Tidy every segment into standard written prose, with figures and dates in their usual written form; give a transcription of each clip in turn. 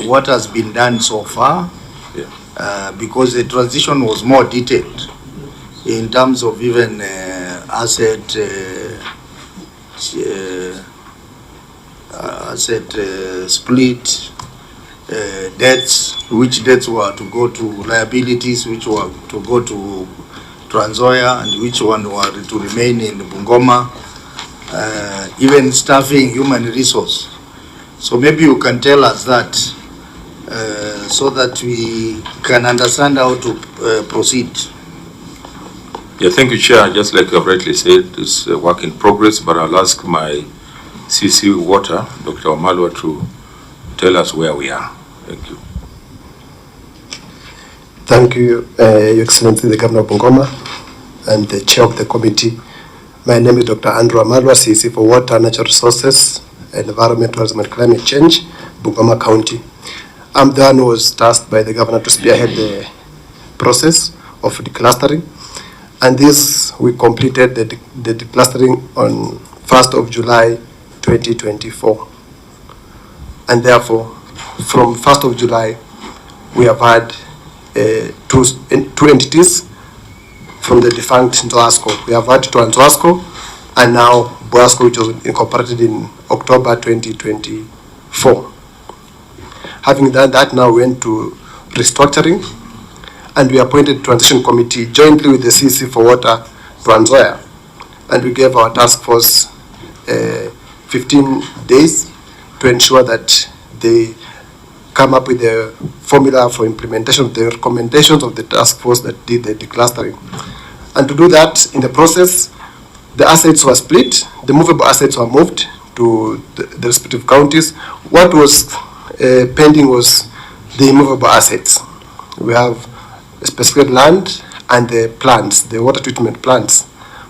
what has been done so far, because the transition was more detailed in terms of even asset split, debts, which debts were to go to liabilities, which were to go to Trans Nzoia, and which one were to remain in Bungoma, even staffing, human resource. So maybe you can tell us that so that we can understand how to proceed. Yeah, thank you, Chair. Just like I've rightly said, it's a work in progress, but I'll ask my CC Water, Dr. Wamalwa, to tell us where we are. Thank you. Thank you, Your Excellency, the Governor of Bungoma and the Chair of the committee. My name is Dr. Andrew Wamalwa, CC for Water, Natural Resources, Environment, Tourism and Climate Change, Bungoma County. I'm the one who was tasked by the Governor to spearhead the process of declustering. And this, we completed the declustering on 1st of July 2024. And therefore, from 1st of July, we have had two entities from the defunct Nzoasco. We have had Nzoasco and now Boasco, which was incorporated in October 2024. Having done that, now we went to restructuring, and we appointed transition committee jointly with the CC for Water, Trans Nzoia, and we gave our task force 15 days to ensure that they come up with the formula for implementation of the recommendations of the task force that did the declustering. And to do that, in the process, the assets were split, the movable assets were moved to the respective counties. What was pending was the immovable assets. We have specific land and the plants, the water treatment plants,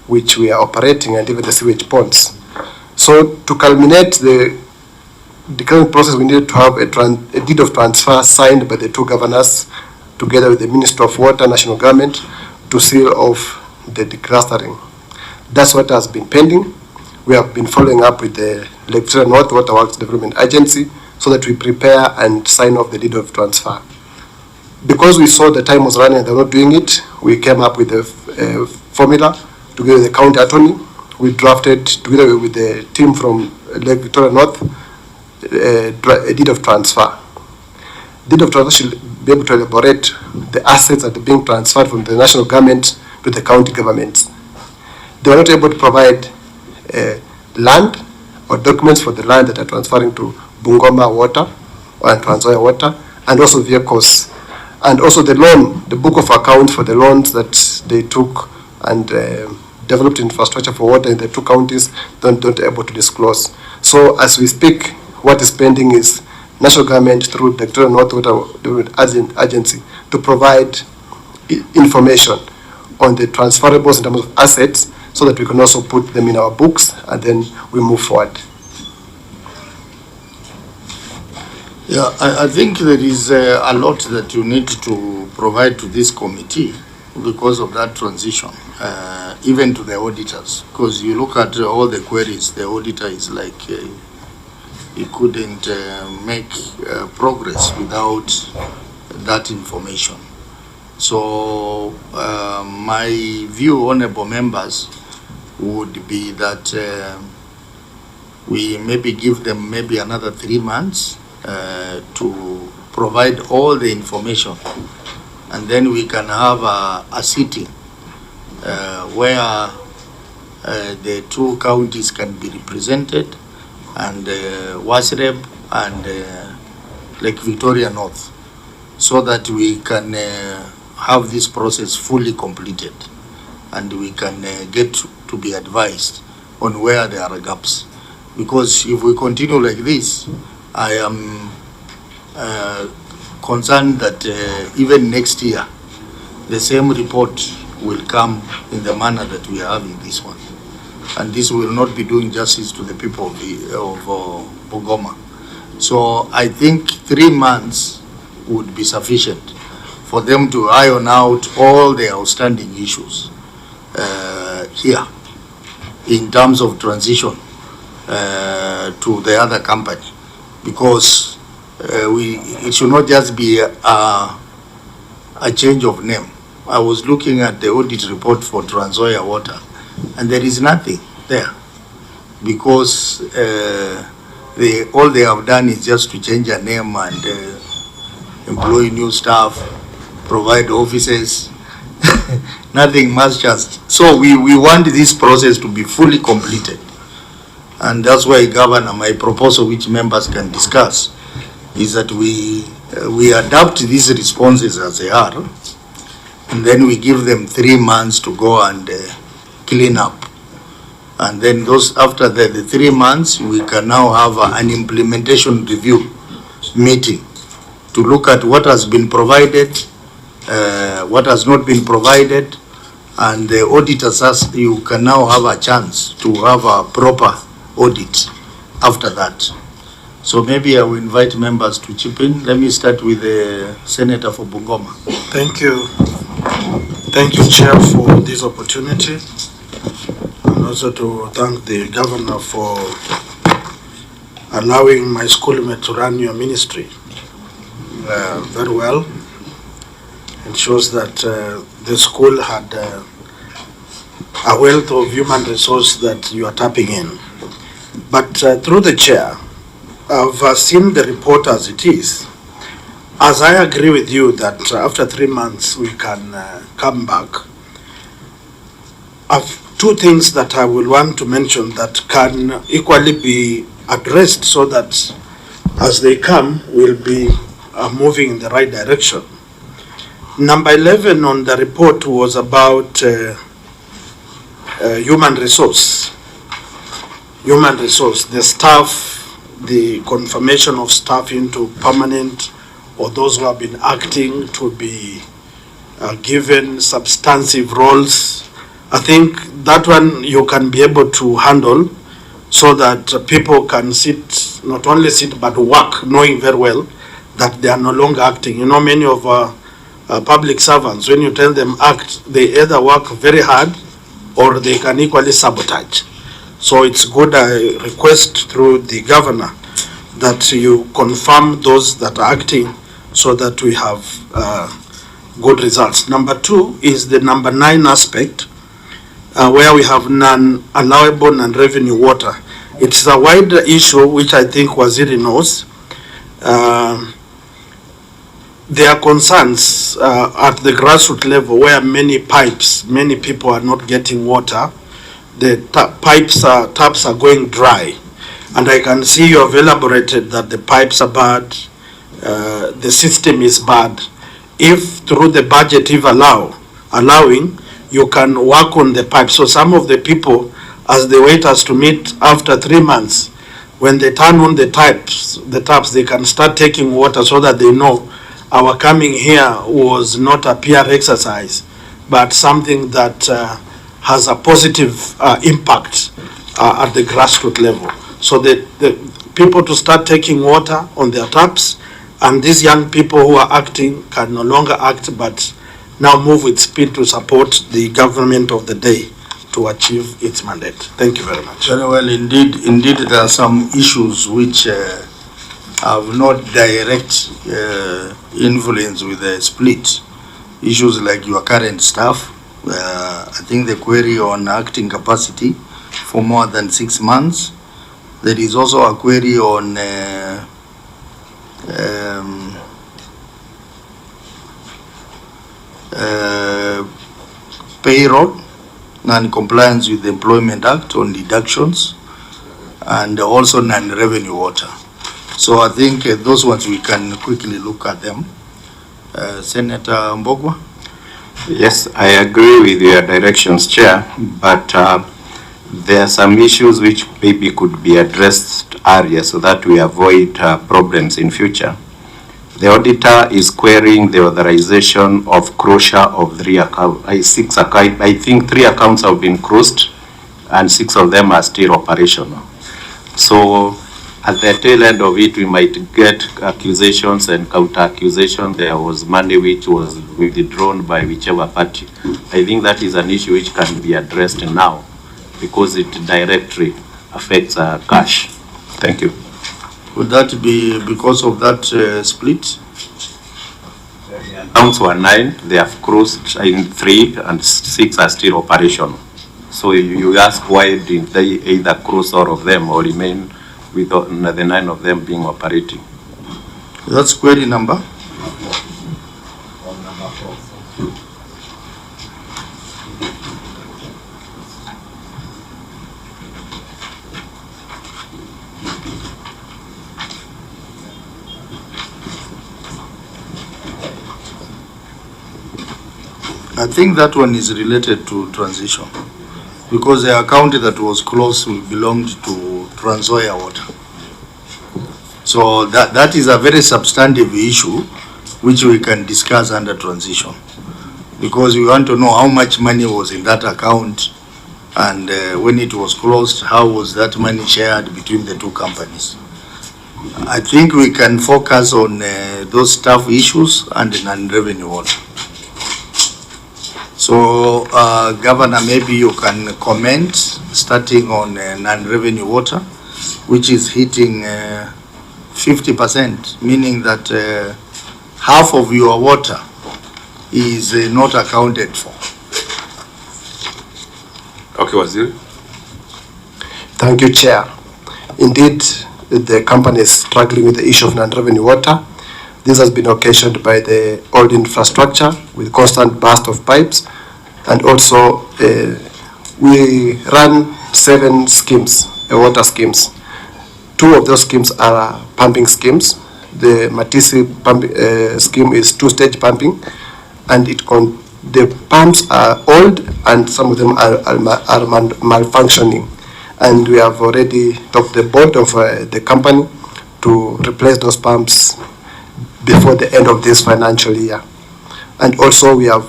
which we are operating, and even the sewage ponds. So to culminate the declaring process, we needed to have a deed of transfer signed by the two governors together with the Minister of Water, National Government, to seal off the declustering. That's what has been pending. We have been following up with the Lake Victoria North Water Works Development Agency so that we prepare and sign off the deed of transfer. Because we saw the time was running and they were not doing it, we came up with a formula together with the county attorney. We drafted, together with the team from Lake Victoria North, a deed of transfer. Deed of transfer should be able to elaborate the assets that are being transferred from the national government to the county governments. They were not able to provide land or documents for the land that are transferring to Bungoma Water or Trans Nzoia Water, and also vehicles, and also the loan, the book of accounts for the loans that they took and developed infrastructure for water in the two counties, don't able to disclose. So as we speak, what is pending is national government through the Victoria North Water Development Agency to provide information on the transferables in terms of assets, so that we can also put them in our books and then we move forward. Yeah, I think there is a lot that you need to provide to this committee because of that transition, even to the auditors. Because you look at all the queries, the auditor is like he couldn't make progress without that information. So my view, honorable members, would be that we maybe give them maybe another 3 months to provide all the information, and then we can have a sitting where the two counties can be represented, and Wasreb and Lake Victoria North, so that we can have this process fully completed, and we can get to be advised on where there are gaps. Because if we continue like this, I am concerned that even next year, the same report will come in the manner that we are having this one. And this will not be doing justice to the people of Bungoma. So I think 3 months would be sufficient for them to iron out all the outstanding issues here in terms of transition to the other company. Because it should not just be a change of name. I was looking at the audit report for Trans Nzoia Water, and there is nothing there, because all they have done is just to change a name and employ new staff, provide offices. Nothing much just. So we want this process to be fully completed. And that's why, Governor, my proposal, which members can discuss, is that we adapt these responses as they are, and then we give them 3 months to go and clean up. And then after the 3 months, we can now have an implementation review meeting to look at what has been provided, what has not been provided, and the auditors, you can now have a chance to have a proper audit after that. So maybe I will invite members to chip in. Let me start with the Senator for Bungoma. Thank you. Thank you, Chair, for this opportunity, and also to thank the Governor for allowing my schoolmate to run your ministry very well. It shows that the school had a wealth of human resource that you are tapping in. But through the Chair, I've seen the report as it is. As I agree with you that after 3 months we can come back, I've 2 things that I will want to mention that can equally be addressed so that as they come, we'll be moving in the right direction. Number 11 on the report was about human resource. Human resource, the staff, the confirmation of staff into permanent, or those who have been acting to be given substantive roles. I think that one you can be able to handle so that people can sit, not only sit, but work, knowing very well that they are no longer acting. You know, many of our public servants, when you tell them act, they either work very hard or they can equally sabotage. So it's good, I request through the Governor that you confirm those that are acting so that we have good results. Number 2 is the number 9 aspect, where we have non-allowable non-revenue water. It's a wider issue which I think Waziri knows. There are concerns at the grassroots level where many people are not getting water. The taps are going dry. And I can see you have elaborated that the pipes are bad, the system is bad. If through the budget if allowing, you can work on the pipes. So some of the people, as they wait us to meet after 3 months, when they turn on the taps, they can start taking water so that they know our coming here was not a PR exercise, but something that has a positive impact at the grassroots level. So the people to start taking water on their taps, and these young people who are acting can no longer act, but now move with speed to support the government of the day to achieve its mandate. Thank you very much. Very well, indeed there are some issues which have not direct influence with the split. Issues like your current staff, I think the query on acting capacity for more than 6 months. There is also a query on payroll, non-compliance with the Employment Act on deductions, and also non-revenue water. So I think those ones we can quickly look at them. Senator Mbogwa? Yes, I agree with your directions, Chair, but there are some issues which maybe could be addressed earlier so that we avoid problems in future. The auditor is querying the authorization of closure of 3 accounts. I think 3 accounts have been closed and 6 of them are still operational. So at the tail end of it, we might get accusations and counter-accusations. There was money which was withdrawn by whichever party. I think that is an issue which can be addressed now because it directly affects cash. Thank you. Would that be because of that split? Accounts were 9, they have closed in 3 and 6 are still operational. So you ask why did they either close all of them or remain with the 9 of them being operating? That's query number? I think that one is related to transition, because the account that was closed belonged to Trans Nzoia Water. So that is a very substantive issue which we can discuss under transition, because we want to know how much money was in that account, and when it was closed, how was that money shared between the two companies. I think we can focus on those staff issues and the non-revenue water. So, Governor, maybe you can comment, starting on non-revenue water, which is hitting 50%, meaning that half of your water is not accounted for. Okay, Waziri. Thank you, Chair. Indeed, the company is struggling with the issue of non-revenue water. This has been occasioned by the old infrastructure with constant burst of pipes, and also we run 7 schemes, water schemes. 2 of those schemes are pumping schemes. The Matisi scheme is 2-stage pumping, and the pumps are old and some of them are malfunctioning. And we have already talked to the board of the company to replace those pumps before the end of this financial year. And also we have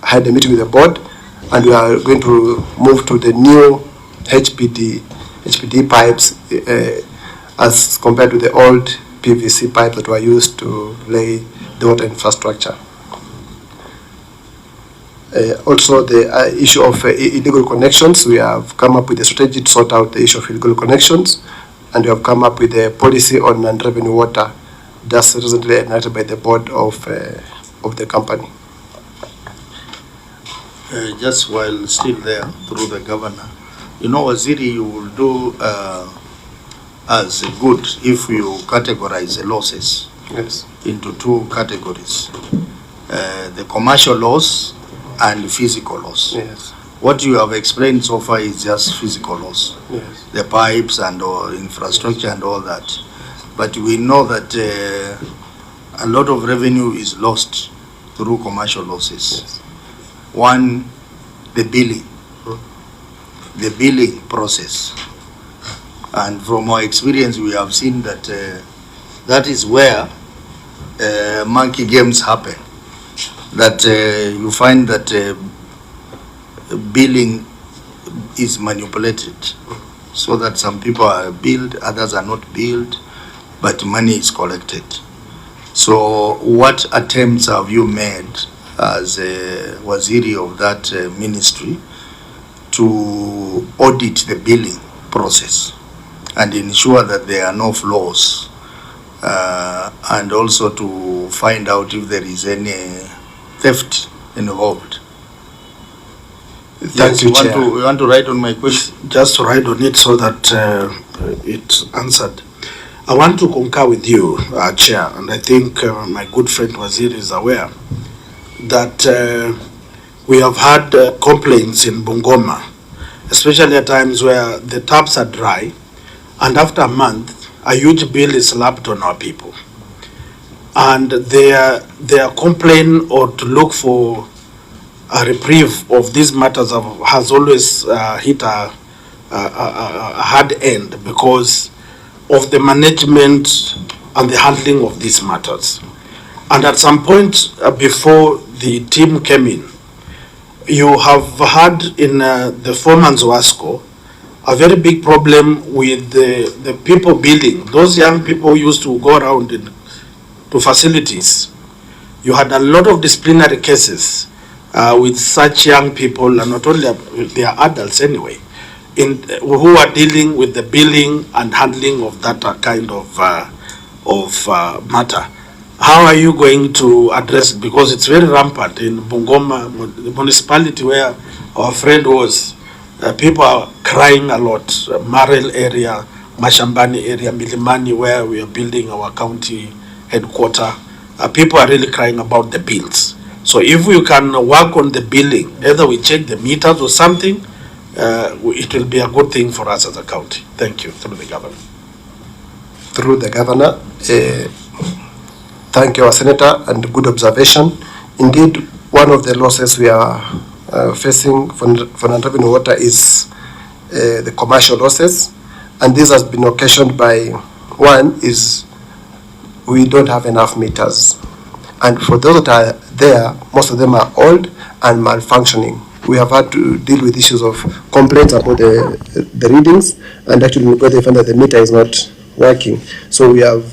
had a meeting with the board, and we are going to move to the new HPD pipes as compared to the old PVC pipes that were used to lay the water infrastructure. Also, the issue of illegal connections, we have come up with a strategy to sort out the issue of illegal connections, and we have come up with a policy on non-revenue water just recently enacted by the board of the company. Just while still there, through the governor, you know, Waziri, you will do as good if you categorize the losses into 2 categories, the commercial loss and physical loss. Yes. What you have explained so far is just physical loss, Yes. the pipes and all infrastructure and all that. But we know that a lot of revenue is lost through commercial losses. Yes. One, the billing process. And from our experience, we have seen that that is where monkey games happen. That you find that billing is manipulated, so that some people are billed, others are not billed, but money is collected. So what attempts have you made as a Waziri of that ministry to audit the billing process and ensure that there are no flaws, and also to find out if there is any theft involved? Thank you, Chair. You want to write on my question? Just to write on it so that it's answered. I want to concur with you, Chair, and I think my good friend Waziri is aware that we have had complaints in Bungoma, especially at times where the taps are dry, and after a month, a huge bill is slapped on our people. And their complaint or to look for a reprieve of these matters has always hit a hard end because of the management and the handling of these matters. And at some point before the team came in, you have had in the former Nzoasco a very big problem with the people billing. Those young people who used to go around to facilities. You had a lot of disciplinary cases with such young people, and not only they are adults anyway, who are dealing with the billing and handling of that kind of matter. How are you going to address it? Because it's very rampant in Bungoma, the municipality where our friend was. People are crying a lot. Marel area, Mashambani area, Milimani, where we are building our county headquarters. People are really crying about the bills. So if we can work on the billing, either we check the meters or something, it will be a good thing for us as a county. Thank you. Through the governor. Through the governor. Thank you, our senator, and good observation. Indeed, one of the losses we are facing for non-revenue water is the commercial losses, and this has been occasioned by, one is we don't have enough meters, and for those that are there, most of them are old and malfunctioning. We have had to deal with issues of complaints about the readings, and actually we found that the meter is not working. So we have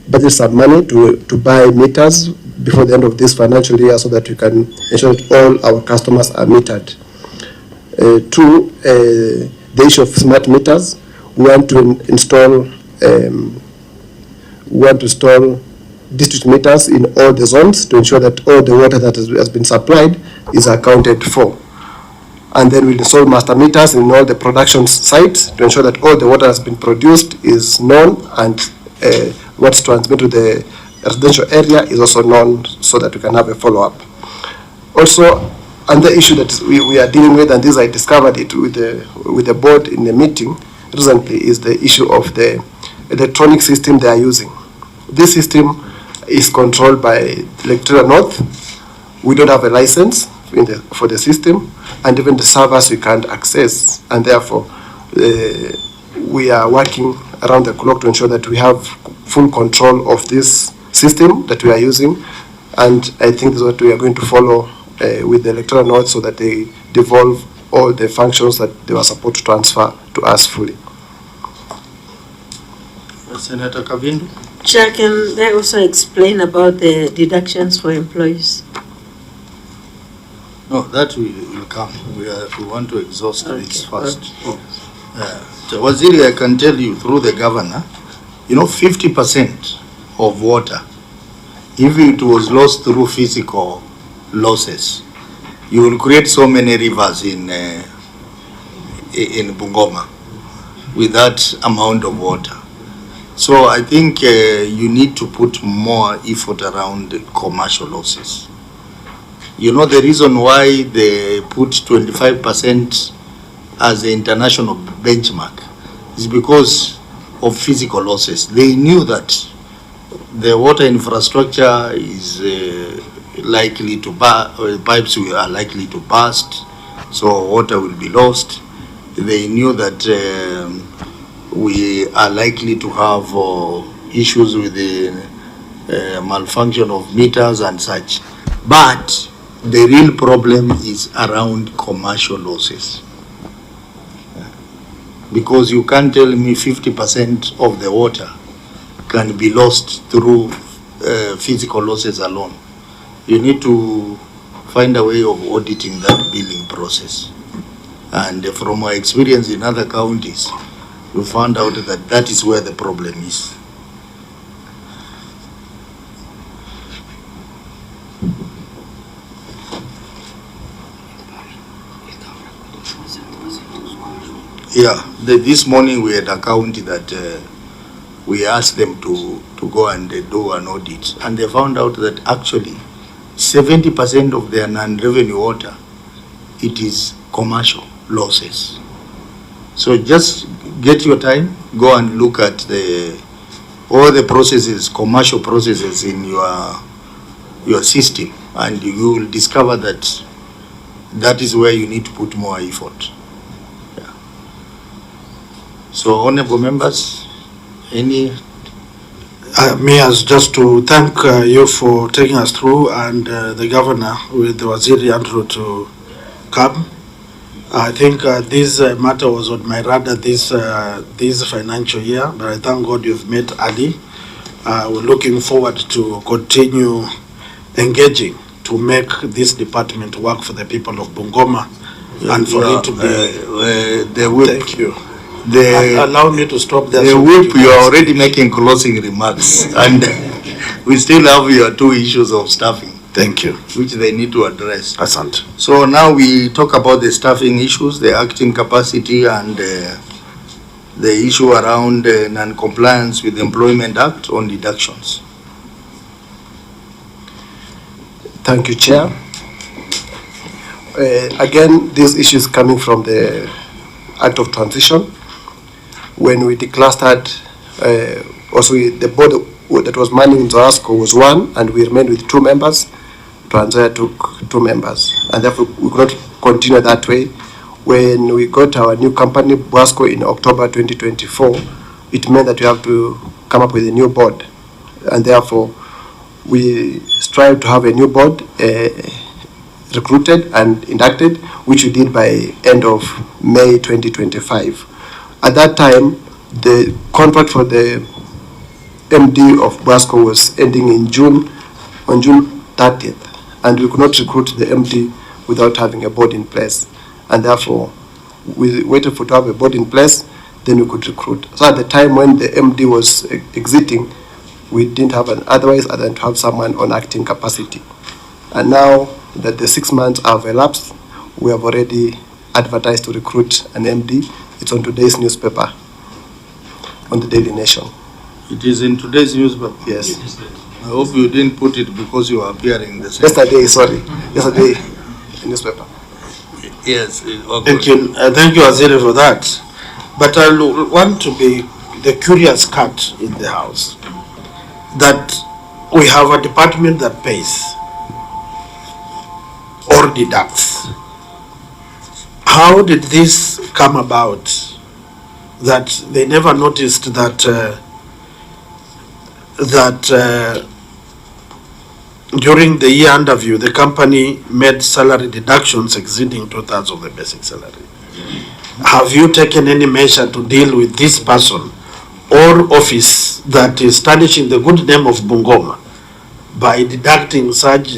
budgeted some money to buy meters before the end of this financial year so that we can ensure that all our customers are metered. Two, the issue of smart meters. We want to install district meters in all the zones to ensure that all the water that has been supplied is accounted for. And then we'll install master meters in all the production sites to ensure that all the water that's been produced is known, and what's transmitted to the residential area is also known, so that we can have a follow-up. Also, another issue that we are dealing with, and this I discovered it with the board in the meeting recently, is the issue of the electronic system they are using. This system is controlled by Electoral North. We don't have a license for the system, and even the servers we can't access, and therefore we are working around the clock to ensure that we have full control of this system that we are using, and I think this is what we are going to follow with the Electoral North, so that they devolve all the functions that they were supposed to transfer to us fully. Senator Kavindu. Chair, can they also explain about the deductions for employees? No, that will come. We want to exhaust this first. Waziri, I can tell you through the governor, 50% of water, if it was lost through physical losses, you will create so many rivers in Bungoma with that amount of water. So I think you need to put more effort around commercial losses. The reason why they put 25% as the international benchmark is because of physical losses. They knew that the water infrastructure is likely to pipes are likely to burst, so water will be lost. They knew that we are likely to have issues with the malfunction of meters and such. But the real problem is around commercial losses. Because you can't tell me 50% of the water can be lost through physical losses alone. You need to find a way of auditing that billing process. And from my experience in other counties, we found out that that is where the problem is. Yeah, this morning we had a county that we asked them to go and do an audit, and they found out that actually 70% of their non-revenue water, it is commercial losses. So just get your time, go and look at all the processes, commercial processes in your system, and you will discover that that is where you need to put more effort. Yeah. So, honorable members, any? Me as just to thank you for taking us through, and the governor with the Waziri Andrew to come. I think this matter was on my radar this financial year, but I thank God you've met early. We're looking forward to continue engaging to make this department work for the people of Bungoma and for it to be. The whip. Thank you. Allow me to stop there. The whip, you are already making closing remarks, and we still have your 2 issues of staffing. Thank you. Which they need to address. Asante. So now we talk about the staffing issues, the acting capacity, and the issue around non-compliance with the Employment Act on deductions. Thank you, Chair. Again, this issue is coming from the Act of Transition. When we declustered, also the board that was manning Zoasco was 1, and we remained with 2 members. Transia took 2 members, and therefore we could not continue that way. When we got our new company, Boasco, in October 2024, it meant that we have to come up with a new board, and therefore we strive to have a new board recruited and inducted, which we did by end of May 2025. At that time, the contract for the MD of Boasco was ending in on June 30th, and we could not recruit the MD without having a board in place. And therefore, we waited to have a board in place, then we could recruit. So at the time when the MD was exiting, we didn't have an otherwise other than to have someone on acting capacity. And now that the 6 months have elapsed, we have already advertised to recruit an MD. It's on today's newspaper, on the Daily Nation. It is in today's newspaper? Yes. I hope you didn't put it because you are appearing in the same. Yesterday, in newspaper. Yes. Okay. Thank you, Aziri, for that. But I want to be the curious cat in the house, that we have a department that pays or deducts. How did this come about that they never noticed that during the year under review, the company made salary deductions exceeding 2/3 of the basic salary? Have you taken any measure to deal with this person or office that is tarnishing the good name of Bungoma by deducting such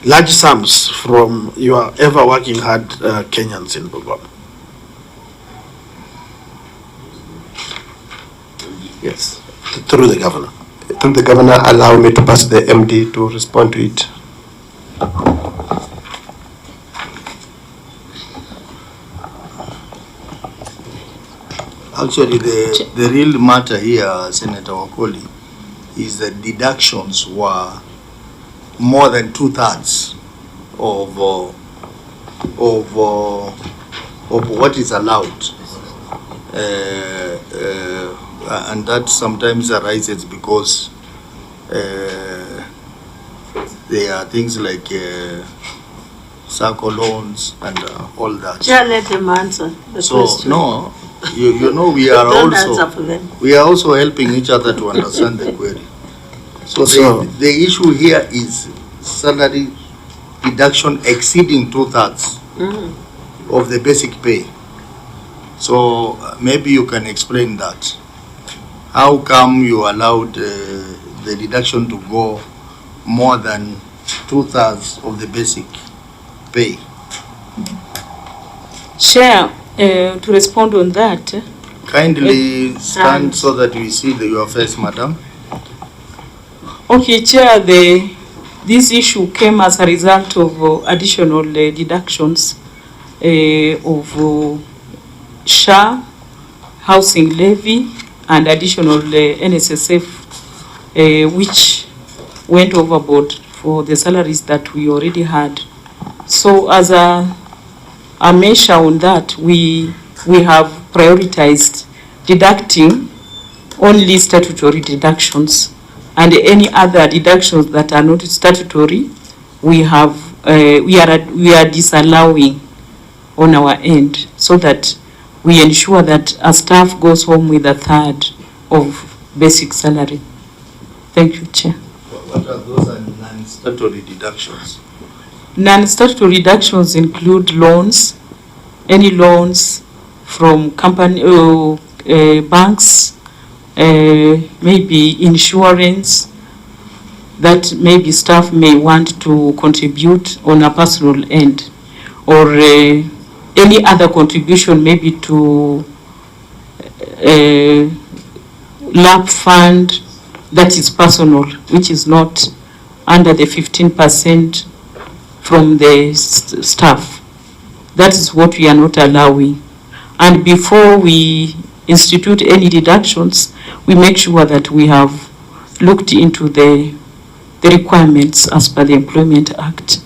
large sums from your ever working hard Kenyans in Bungoma? Yes, through the governor. Through the governor, allow me to pass the MD to respond to it. Actually, the real matter here, Senator Wakoli, is that deductions were more than 2/3 of what is allowed, and that sometimes arises because there are things like circle loans and all that. Just let them answer the question. No, you know we are also helping each other to understand the query. So the issue here is salary deduction exceeding 2/3 of the basic pay. So maybe you can explain that. How come you allowed the deduction to go more than 2/3 of the basic pay? Chair, to respond on that. Kindly stand so that we see your face, madam. Okay, Chair, this issue came as a result of additional deductions of SHA, housing levy, and additional NSSF, which went overboard for the salaries that we already had. So as a measure on that, we have prioritized deducting only statutory deductions, and any other deductions that are not statutory, we are disallowing on our end, so that we ensure that a staff goes home with 1/3 of basic salary. Thank you, Chair. What are those non-statutory deductions? Non-statutory deductions include loans, any loans from company, banks, maybe insurance that maybe staff may want to contribute on a personal end. or any other contribution, maybe to lab fund that is personal, which is not under the 15% from the staff. That is what we are not allowing. And before we institute any deductions, we make sure that we have looked into the requirements as per the Employment Act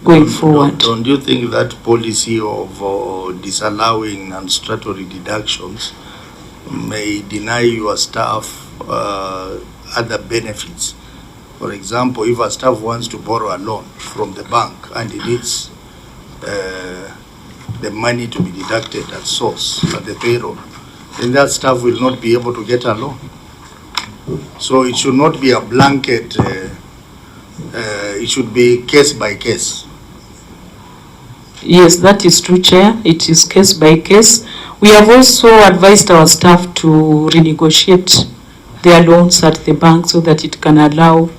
going forward. Don't you think that policy of disallowing non-statutory deductions may deny your staff other benefits? For example, if a staff wants to borrow a loan from the bank and it needs the money to be deducted at source, at the payroll, then that staff will not be able to get a loan. So it should not be a blanket, it should be case by case. Yes, that is true, Chair. It is case by case. We have also advised our staff to renegotiate their loans at the bank so that it can allow,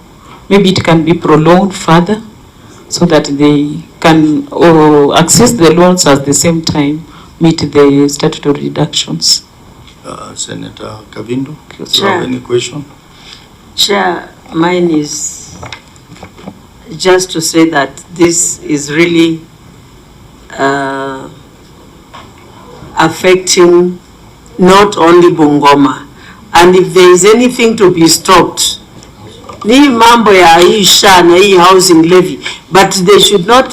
maybe it can be prolonged further so that they can access the loans at the same time, meet the statutory deductions. Senator Kavindu, do you Chair. have any question? Chair, mine is just to say that this is really affecting not only Bungoma, and if there is anything to be stopped, ni mambo ya hii SHA na hii housing levy, but they should not,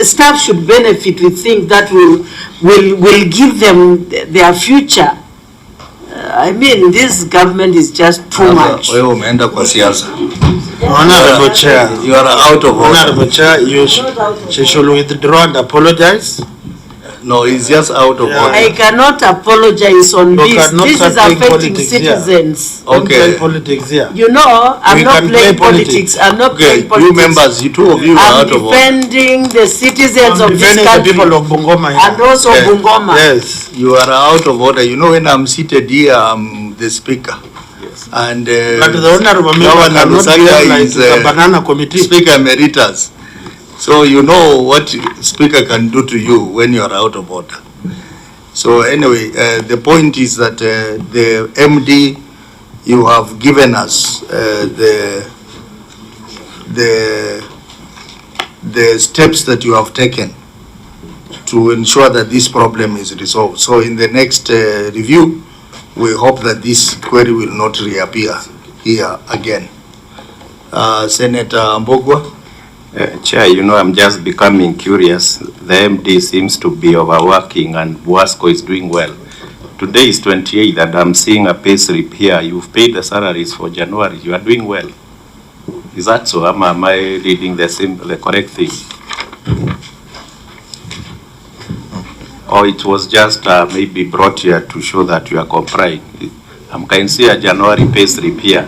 staff should benefit with things that will give them their future. I mean, this government is just too much. Wewe umeenda kwa siasa. Honorable Chair, You are out of order. Honorable Chair, she should withdraw and apologize. No, he's just out of order. I cannot apologize on You this. cannot This is start playing affecting politics here. citizens. Don't Okay. play politics here. You know, I'm We not can playing play politics. politics. I'm not Okay, playing politics. you members, you two of you are I'm out of order. defending the citizens of this Defending the country people of Bungoma here. and also Yeah. Bungoma. Yes. You are out of order. You know, when I'm seated here, I'm the speaker. Yes. And But the honorable member Governor cannot Lusaka behave like is the banana committee. Speaker Emeritus. So you know what Speaker can do to you when you are out of order. So anyway, the point is that the MD, you have given us the steps that you have taken to ensure that this problem is resolved. So in the next review, we hope that this query will not reappear here again. Senator Mbogwa? Chair, you know, I'm just becoming curious. The MD seems to be overworking and Wasco is doing well. Today is 28th and I'm seeing a pay slip here. You've paid the salaries for January. You are doing well. Is that so? Am I reading the correct thing? Or it was just maybe brought here to show that you are complying? I can see a January pay slip here.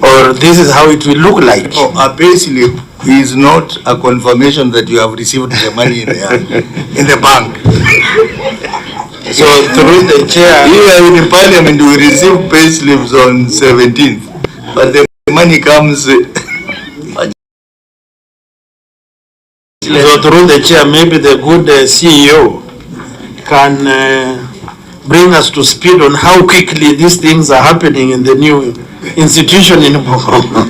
Or this is how it will look like. Oh, a pay slip is not a confirmation that you have received the money in the bank. So through the chair, Here in the parliament we receive pay slips on 17th, but the money comes. so through the chair, maybe the good CEO can bring us to speed on how quickly these things are happening in the new institution in Bungoma.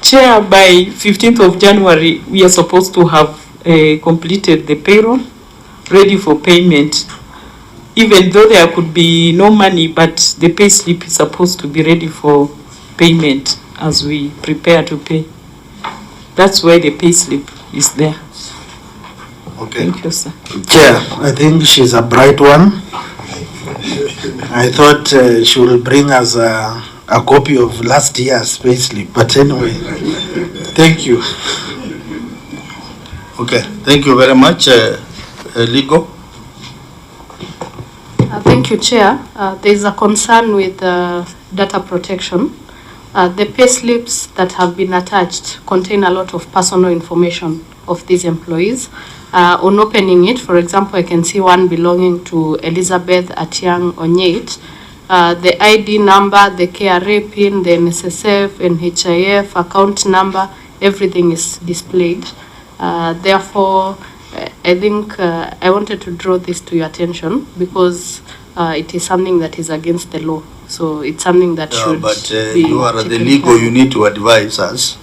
Chair, by 15th of January, we are supposed to have completed the payroll, ready for payment. Even though there could be no money, but the pay slip is supposed to be ready for payment as we prepare to pay. That's why the pay slip is there. Okay. Thank you, sir. Chair, I think she's a bright one. I thought she will bring us a copy of last year's payslip, but anyway, thank you. Okay. Thank you very much, Legal. Thank you, Chair. There is a concern with data protection. The payslips that have been attached contain a lot of personal information of these employees. On opening it, for example, I can see one belonging to Elizabeth Atiang Onyeit. the ID number, the KRA PIN, the NSSF, NHIF, account number, everything is displayed. Therefore, I think I wanted to draw this to your attention because it is something that is against the law. So it's something that should be you are the legal, you need to advise us,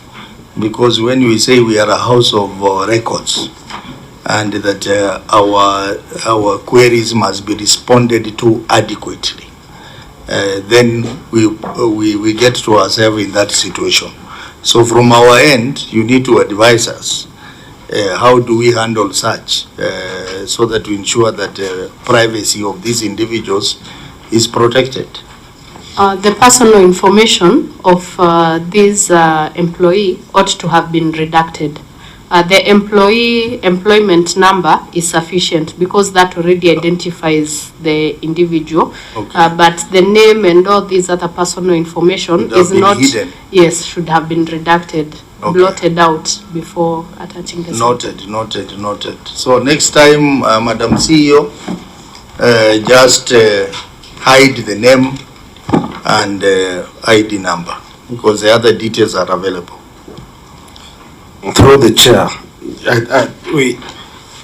because when we say we are a house of records and that our queries must be responded to adequately, then we get to ourselves in that situation. So from our end, you need to advise us. How do we handle such so that we ensure that privacy of these individuals is protected? The personal information of this employee ought to have been redacted. The employment number is sufficient because that already identifies the individual. Okay. But the name and all these other personal information is not hidden. Yes, should have been redacted, Okay. blotted out before attaching the Noted. So next time, Madam CEO, just hide the name and ID number, because the other details are available. Through the chair, we,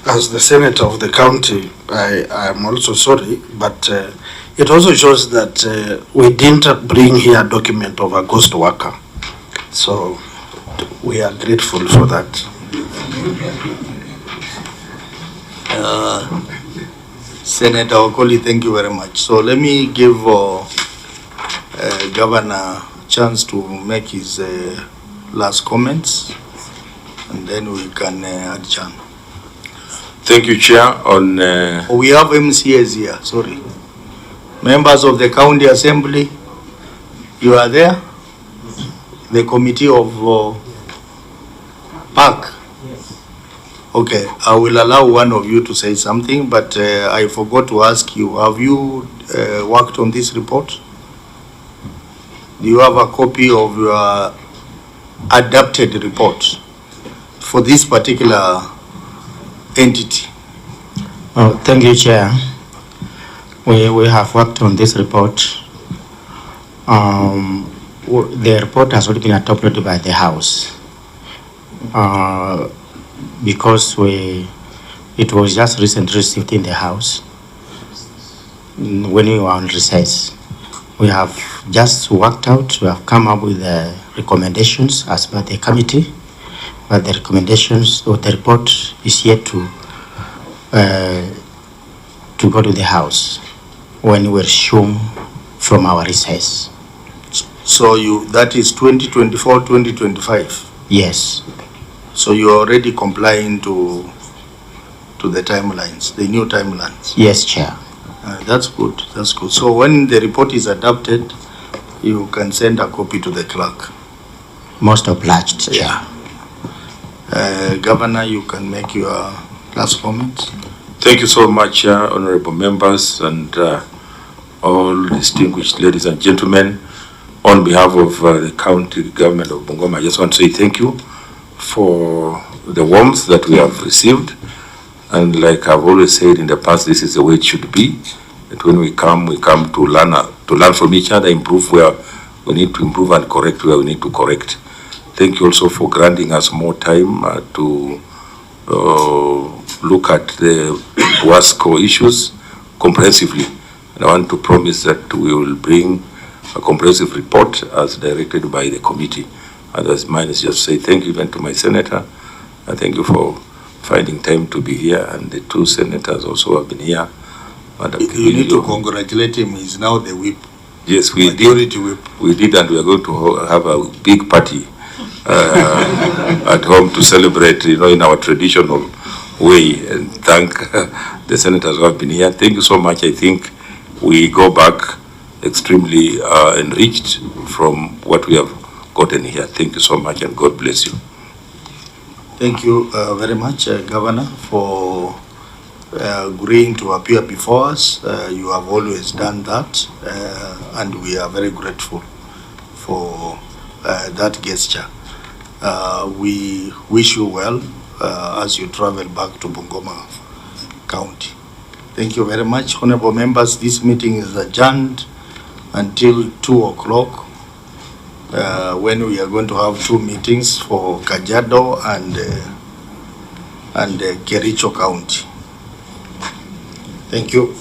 as the senator of the county, I am also sorry, but it also shows that we didn't bring here a document of a ghost worker. So we are grateful for that. Senator Okoli, thank you very much. So let me give Governor a chance to make his last comments, and then we can adjourn. Thank you, Chair. On We have MCAs here, sorry. Members of the County Assembly, you are there? The Committee of Park? Okay, I will allow one of you to say something, but I forgot to ask you, have you worked on this report? Do you have a copy of your adapted report for this particular entity? Oh, thank you, Chair. We have worked on this report. The report has already been adopted by the House because it was just recently received in the House when we were on recess. We have just worked out, we have come up with the recommendations as per the committee, but the recommendations or the report is yet to go to the House when we resume from our recess. So that is 2024, 2025? Yes. So you are already complying to the timelines, the new timelines? Yes, Chair. That's good, that's good. So when the report is adopted, you can send a copy to the clerk. Most obliged, Chair. Governor, you can make your last comments. Thank you so much, honorable members and all distinguished ladies and gentlemen. On behalf of the county government of Bungoma, I just want to say thank you for the warmth that we have received. And like I've always said in the past, this is the way it should be. That when we come to learn from each other, improve where we need to improve and correct where we need to correct. Thank you also for granting us more time to look at the WASCO issues comprehensively. And I want to promise that we will bring a comprehensive report as directed by the committee. Otherwise, mine is just say thank you even to my senator. And thank you for finding time to be here, and the two senators also have been here. Madam You need to congratulate him, he's now the whip. Yes, we Majority did. Whip. We did, and we are going to have a big party at home to celebrate, in our traditional way, and thank the senators who have been here. Thank you so much. I think we go back extremely enriched from what we have gotten here. Thank you so much, and God bless you. Thank you very much, Governor, for agreeing to appear before us. You have always done that, and we are very grateful for that gesture. We wish you well as you travel back to Bungoma County. Thank you very much, honorable members. This meeting is adjourned until 2 o'clock, when we are going to have 2 meetings for Kajiado and Kericho County. Thank you.